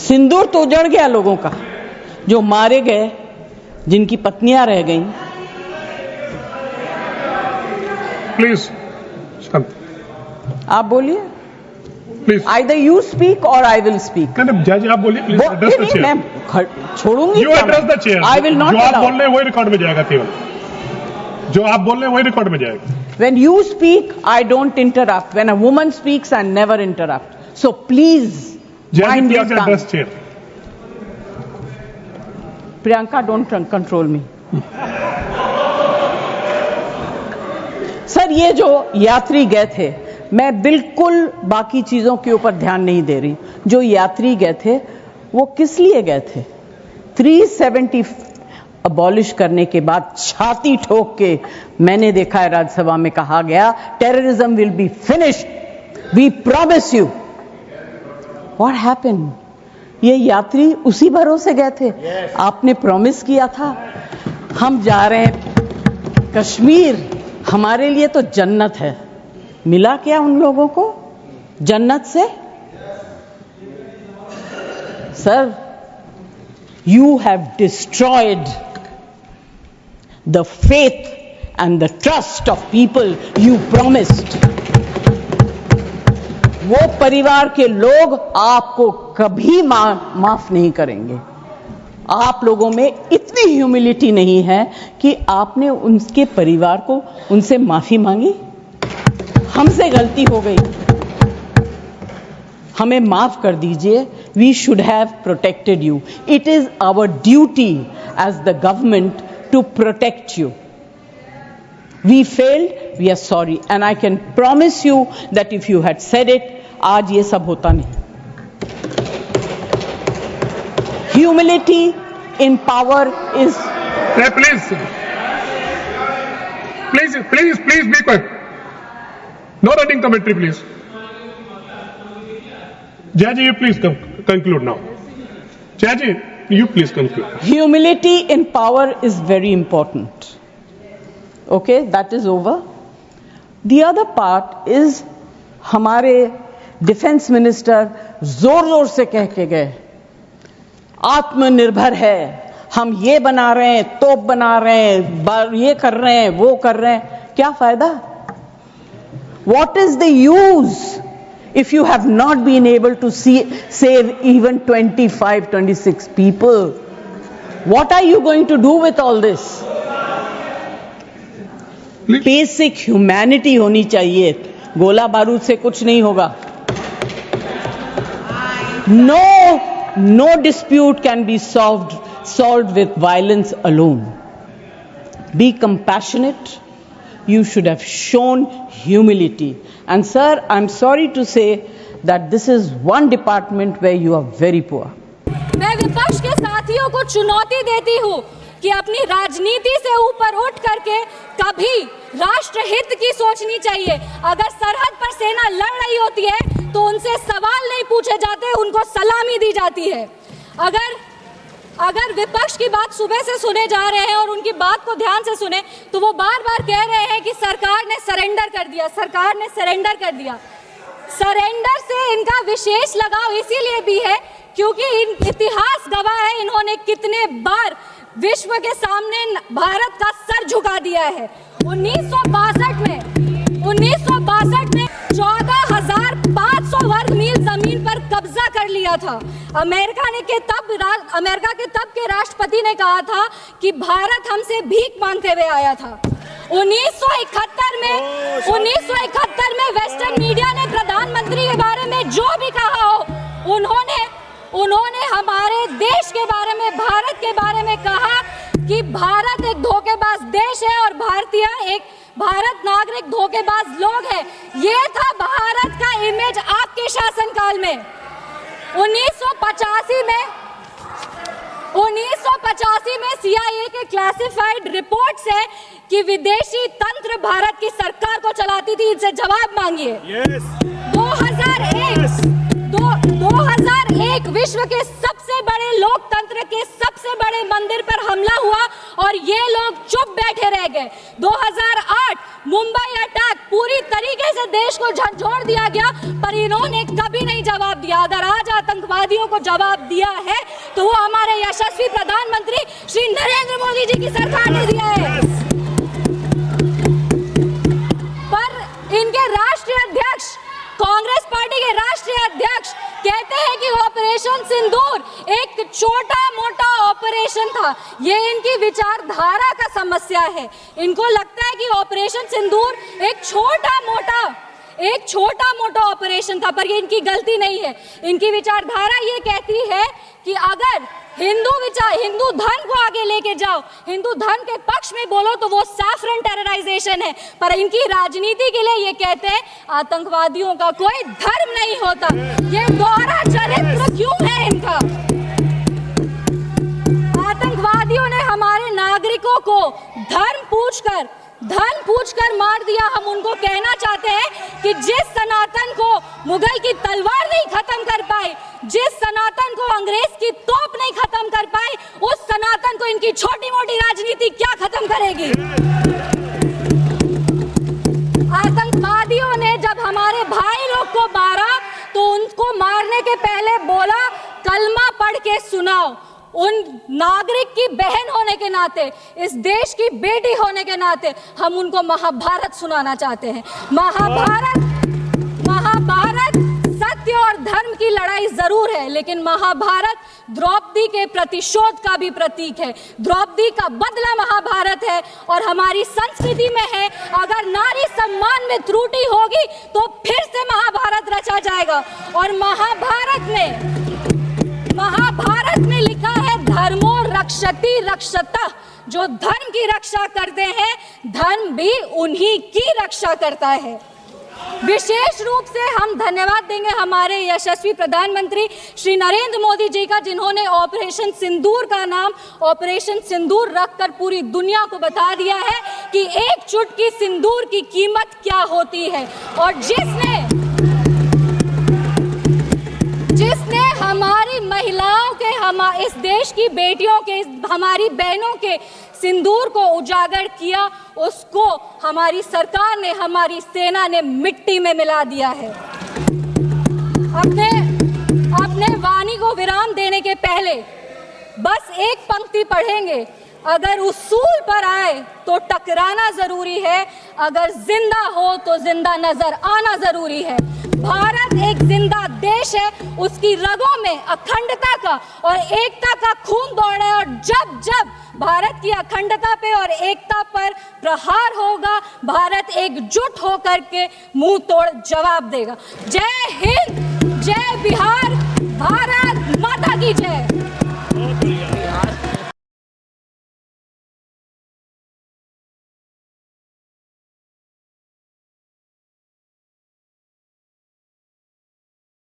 सिंदूर तो उजड़ गया लोगों का, जो मारे गए, जिनकी पत्नियां रह गईं। प्लीज आप बोलिए, प्लीज। आइदर यू स्पीक और आई विल स्पीक। जज आप बोलिए, प्लीज एड्रेस द चेयर। मैं छोड़ूंगी, you address the chair. I will not. जो आप बोल रहे हैं वही रिकॉर्ड में जाएगा, केवल जो आप बोल रहे हैं वही रिकॉर्ड में जाएगा। When you speak, I don't interrupt. When a woman speaks, I never interrupt. So please mind your tongue. Address chair. Priyanka, don't control me. Sir, ये जो यात्री गए थे, मैं बिल्कुल बाकी चीजों के ऊपर ध्यान नहीं दे रही। जो यात्री गए थे वो किस लिए गए थे? 370 अबॉलिश करने के बाद छाती ठोक के मैंने देखा है राज्यसभा में कहा गया, terrorism will be finished, we promise you. What happened? ये यात्री उसी भरोसे गए थे। आपने प्रॉमिस किया था हम जा रहे हैं कश्मीर, हमारे लिए तो जन्नत है। मिला क्या उन लोगों को जन्नत से? Sir, you have destroyed the faith and the trust of people you promised. वो परिवार के लोग आपको कभी माफ नहीं करेंगे। आप लोगों में इतनी ह्यूमिलिटी नहीं है कि आपने उनके परिवार को उनसे माफी मांगी। हमसे गलती हो गई, हमें माफ कर दीजिए। We should have protected you. It is our duty as the government to protect you. We failed, we are sorry, and I can promise you that if you had said it, आज ये सब होता नहीं। Humility in power is. Please be quiet. No running commentary, please. Jaji, you please conclude now. Jaji, you please conclude. Humility in power is very important. Okay, that is over. The other part is हमारे defence minister जोर जोर से कह के गए, आत्मनिर्भर है, हम ये बना रहे हैं, तोप बना रहे हैं, ये कर रहे हैं, वो कर रहे हैं। क्या फायदा? What is the use if you have not been able to save even 25-26 people? What are you going to do with all this? Basic humanity होनी चाहिए। गोला बारूद से कुछ नहीं होगा। No dispute can be solved with violence alone. Be compassionate. You should have shown humility. And sir, I'm sorry to say that this is one department where you are very poor. मैं विपक्ष के साथियों को चुनौती देती हूँ कि अपनी राजनीति से ऊपर उठ करके कभी राष्ट्रहित की सोचनी चाहिए। अगर सरहद पर सेना लड़ रही होती है तो उनसे सवाल नहीं पूछे जाते, उनको सलामी दी जाती है। अगर विपक्ष की बात सुबह से सुने जा रहे हैं और उनकी बात को ध्यान से सुने तो वो बार बार कह रहे हैं कि सरकार ने सरेंडर कर दिया, सरकार ने सरेंडर कर दिया। सरेंडर से इनका विशेष लगाव इसीलिए भी है क्योंकि इतिहास गवाह है इन्होंने कितने बार विश्व के सामने भारत का सर झुका दिया है। 1962 में 14,500 वर्ग मील जमीन पर कब्जा कर लिया था। अमेरिका के तब के राष्ट्रपति ने कहा था कि भारत हमसे भीख मांगते हुए आया था। 1971 में वेस्टर्न मीडिया ने प्रधानमंत्री के बारे में जो भी कहा हो, उन्होंने हमारे देश के बारे में, भारत के बारे में कहा कि भारत एक धोखेबाज देश है और भारत नागरिक धोखेबाज लोग हैं। ये था भारत का इमेज आपके शासनकाल में। 1985 में CIA के क्लासिफाइड रिपोर्ट्स है कि विदेशी तंत्र भारत की सरकार को चलाती थी। इनसे जवाब मांगिए। 2001 विश्व के सबसे बड़े लोकतंत्र के सबसे बड़े मंदिर पर हमला हुआ और ये लोग चुप बैठे रह गए। 2008 मुंबई अटैक, पूरी तरीके से देश को झंझोड़ दिया गया पर इन्होंने कभी नहीं जवाब दिया। अगर आज आतंकवादियों को जवाब दिया है तो वो हमारे यशस्वी प्रधानमंत्री श्री नरेंद्र मोदी जी की सरकार ने दिया है। पर इनके राष्ट्रीय अध्यक्ष, कांग्रेस पार्टी के राष्ट्रीय अध्यक्ष कहते हैं कि ऑपरेशन सिंदूर एक छोटा मोटा ऑपरेशन था। ये इनकी विचारधारा का समस्या है। इनको लगता है कि ऑपरेशन सिंदूर एक छोटा मोटा ऑपरेशन था, पर ये इनकी गलती नहीं है। इनकी विचारधारा ये कहती है कि अगर हिंदू धर्म को आगे लेके जाओ, हिंदू धर्म के पक्ष में बोलो तो वो सैफरन टेरराइजेशन है। पर इनकी राजनीति के लिए ये कहते हैं आतंकवादियों का कोई धर्म नहीं होता। ये दोहरा चरित्र क्यों है इनका? आतंकवादियों ने हमारे नागरिकों को धर्म पूछकर मार दिया। हम उनको कहना चाहते हैं कि जिस सनातन को मुगल की तलवार नहीं खत्म कर पाई, जिस सनातन को अंग्रेज की तोप नहीं खत्म कर पाई, उस सनातन को इनकी छोटी मोटी राजनीति क्या खत्म करेगी? आतंकवादियों ने जब हमारे भाई लोग को मारा तो उनको मारने के पहले बोला कलमा पढ़ के सुनाओ। उन नागरिक की बहन होने के नाते, इस देश की बेटी होने के नाते हम उनको महाभारत सुनाना चाहते हैं। महाभारत सत्य और धर्म की लड़ाई जरूर है, लेकिन महाभारत द्रौपदी के प्रतिशोध का भी प्रतीक है। द्रौपदी का बदला महाभारत है और हमारी संस्कृति में है अगर नारी सम्मान में त्रुटि होगी तो फिर से महाभारत रचा जाएगा। और महाभारत में लिखा है धर्मो रक्षति रक्षतः, जो धर्म की रक्षा करते हैं धर्म भी उन्हीं की रक्षा करता है। विशेष रूप से हम धन्यवाद देंगे हमारे यशस्वी प्रधानमंत्री श्री नरेंद्र मोदी जी का, जिन्होंने ऑपरेशन सिंदूर का नाम ऑपरेशन सिंदूर रखकर पूरी दुनिया को बता दिया है कि एक चुटकी सिंदूर की कीमत क्या होती है। और जिसने हमारी महिलाओं के, इस देश की बेटियों के, हमारी बहनों के सिंदूर को उजागर किया, उसको हमारी सरकार ने, हमारी सेना ने मिट्टी में मिला दिया है। अपने वाणी को विराम देने के पहले बस एक पंक्ति पढ़ेंगे, अगर उसूल पर आए तो टकराना जरूरी है, अगर जिंदा हो तो जिंदा नजर आना जरूरी है। भारत एक जिंदा देश है, उसकी रगों में अखंडता का और एकता का खून दौड़ रहा है और जब जब भारत की अखंडता पे और एकता पर प्रहार होगा, भारत एकजुट होकर के मुंह तोड़ जवाब देगा। जय हिंद, जय बिहार, भारत